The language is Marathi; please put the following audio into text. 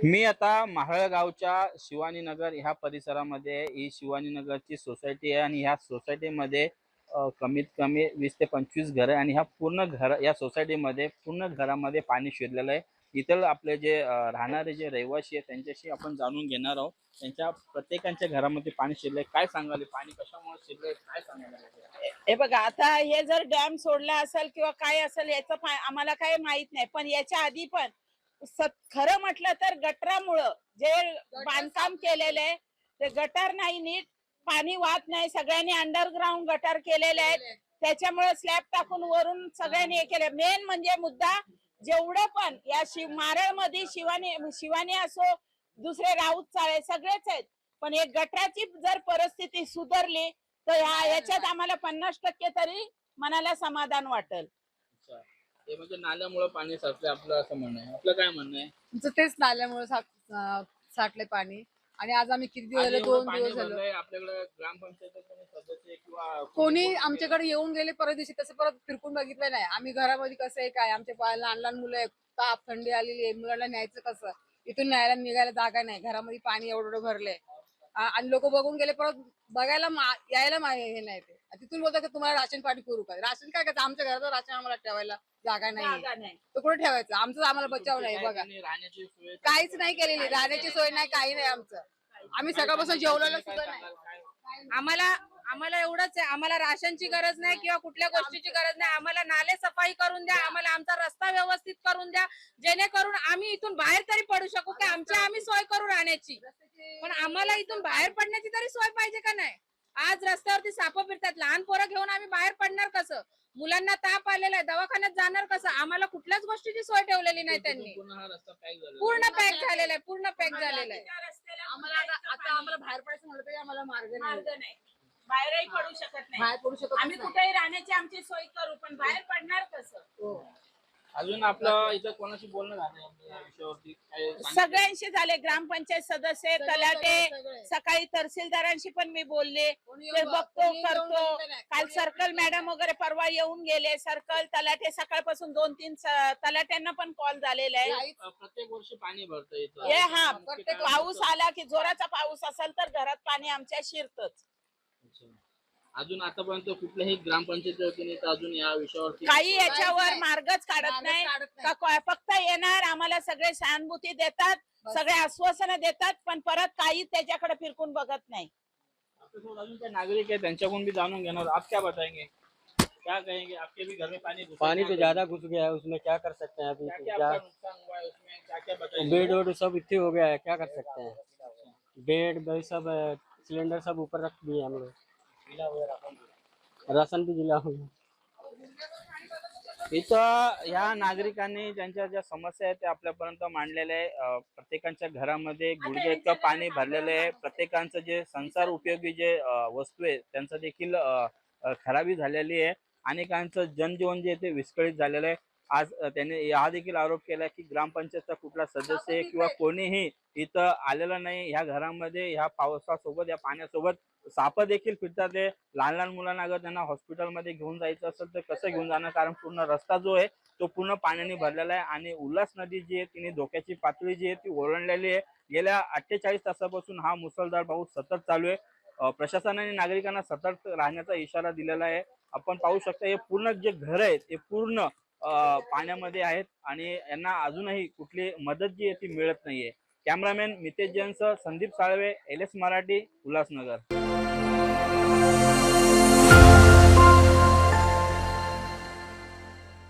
मी आता माहळगावच्या शिवानी नगर ह्या परिसरामध्ये ही शिवानी नगरची सोसायटी आहे आणि ह्या सोसायटीमध्ये कमीत कमी 20 ते 25 घरं आणि ह्या पूर्ण घर या सोसायटीमध्ये पूर्ण घरामध्ये पाणी शिरलेलं आहे. इतर आपले जे राहणारे जे रहिवासी आहेत त्यांच्याशी आपण जाणून घेणार आहोत. त्यांच्या प्रत्येकाच्या घरामध्ये पाणी शिरलंय. काय सांगाल पाणी कशामुळे शिरलंय काय सांगाल? हे बघा, आता हे जर डॅम सोडला असेल किंवा काय असेल याचं आम्हाला काही माहित नाही, पण याच्या आधी पण खरं म्हटलं तर गटरामुळं जे बांधकाम केलेलं आहे ते गटर नाही, नीट पाणी वाहत नाही. सगळ्यांनी अंडरग्राऊंड गटर केलेले आहेत, त्याच्यामुळे स्लॅब टाकून वरून सगळ्यांनी हे केलं. मेन म्हणजे मुद्दा जेवढं पण या मारळ मध्ये शिवानी असो, दुसरे राऊत चाळे सगळेच आहेत, पण एक गटराची जर परिस्थिती सुधारली तर याच्यात आम्हाला 50% तरी मनाला समाधान वाटेल. ते म्हणजे नाल्यामुळे पाणी साचलं आपलं असं म्हणणं आहे. आपलं काय म्हणणं आहे? तुमचं तेच नाल्यामुळे साठले पाणी. आणि आज आम्ही किती दिवस झाले, 2 दिवस झाले आपल्याकडे ग्रामपंचायत सदस्य किंवा कोणी आमच्याकडे येऊन गेले परत दिवशी, तसं परत फिरकून बघितलं नाही. आम्ही घरामध्ये कसं आहे काय, आमचे लहान लहान मुलं आहे, ताप थंडी आलेली आहे, मुलांना न्यायचं कसं, इथून न्यायला निघायला जागा नाही, घरामध्ये पाणी एवढं भरलंय. आणि लोक बघून गेले, परत बघायला यायला हे नाही. ते तिथून बोलतात की तुम्हाला राशन पाणी करू का? राशन काय करायचं, आमच्या घरात राशन आम्हाला ठेवायला जागा नाही, तर कुठे ठेवायचं? आमचं आम्हाला बचाव नाही. बघा, काहीच नाही केलेली, राहण्याची सोय नाही, काही नाही आमचं. आम्ही सकाळपासून जेवलेलं सुद्धा नाही. आम्हाला एवढंच आहे, आम्हाला राशनची गरज नाही किंवा कुठल्या गोष्टीची गरज नाही. आम्हाला नाले सफाई करून द्या, आम्हाला आमचा रस्ता व्यवस्थित करून द्या, जेणेकरून आम्ही इथून बाहेर तरी पडू शकू, की आम्ही सोय करू राहण्याची. पण आम्हाला इथून बाहेर पडण्याची तरी सोय पाहिजे का नाही? आज रस्त्यावरती साप फिरतात, लहान पोरं घेऊन आम्ही बाहेर पडणार कसं? मुलांना ताप आलेला आहे, दवाखान्यात जाणार कसं? आम्हाला कुठल्याच गोष्टीची सोय ठेवलेली नाही त्यांनी. पूर्ण पॅक झालेला आहे, पूर्ण पॅक झालेला आहे. आता आम्हाला बाहेर पडायचं म्हटलं तरी आम्हाला मार्ग नाही. बाहेरही पडू शकत नाही, बाहेर पडू शकत आम्ही कुठेही राहण्याची आमची सोय करू, पण बाहेर पडणार कसं? अजून आपलं इथं कोणाशी बोलणं झालं या विषयावरती? सगळ्यांशी झाले, ग्रामपंचायत सदस्य, तलाटे, सकाळी तहसीलदारांशी पण मी बोलले, ते बघतो करतो. काल सर्कल मॅडम वगैरे परवा येऊन गेले, सर्कल तलाटे सकाळपासून 2-3 तलाट्यांना पण कॉल झालेला आहे. प्रत्येक वर्षी पाणी भरतं हे इथं. हा, पाऊस आला की जोराचा पाऊस असेल तर घरात पाणी आमच्या शिरतच. अजून आतापर्यंत कुठल्याही ग्रामपंचायत वतीने अजून या विषयावरती काही याच्यावर मार्गच काढत नाही. फक्त येणार, आम्हाला सगळे सहानुभूती देतात, सगळे आश्वासन देतात, पण परत काही त्याच्याकडे फिरकून बघत नाही. अजून क्या नागरिक है त्यांच्याकडून भी जानून घेणार. आप क्या बताएंगे, क्या कहेंगे? आपके भी घर में पानी तो ज्यादा घुस गया है, उसमें क्या कर सकते हैं? अभी क्या नुकसान हुआ है उसमें, क्या क्या बताएंगे? बेड वेड सब इतने हो गया है, क्या कर सकते हैं? बेड सब सिलेंडर सब ऊपर रख दिए हम लोग, राशन भी जिला हुआ। इथं ह्या नागरिकांनी ज्यांच्या ज्या समस्या आहेत त्या आपल्यापर्यंत मांडलेल्या आहे. प्रत्येकाच्या घरामध्ये गुडघे इतकं पाणी भरलेलं आहे. प्रत्येकांचं जे संसार उपयोगी जे वस्तू आहे त्यांचं देखील खराबी झालेली आहे. अनेकांचं जनजीवन जे ते विस्कळीत झालेलं आहे. आज त्यांनी हा देखील आरोप केला की ग्रामपंचायतचा कुठला सदस्य किंवा कोणीही इथं आलेलं नाही. ह्या घरामध्ये ह्या पावसासोबत या पाण्यासोबत साप देखील फिरतात. ते लहान लहान मुलांना अगर त्यांना हॉस्पिटलमध्ये घेऊन जायचं असेल तर कसं घेऊन जाणार? कारण पूर्ण रस्ता जो आहे तो पूर्ण पाण्याने भरलेला आहे आणि उल्हास नदी जी आहे तिने धोक्याची पातळी जी आहे ती ओलांडलेली आहे. गेल्या 48 तासापासून हा मुसळधार पाऊस सतत चालू आहे. प्रशासनाने नागरिकांना सतर्क राहण्याचा इशारा दिलेला आहे. आपण पाहू शकता हे पूर्ण जे घर आहेत ते पूर्ण पाण्यामध्ये आहेत आणि यांना अजूनही कुठली मदत जी आहे ती मिळत नाहीये. कॅमेरामॅन मितेश जैनसह संदीप साळवे, LS मराठी, उल्हासनगर.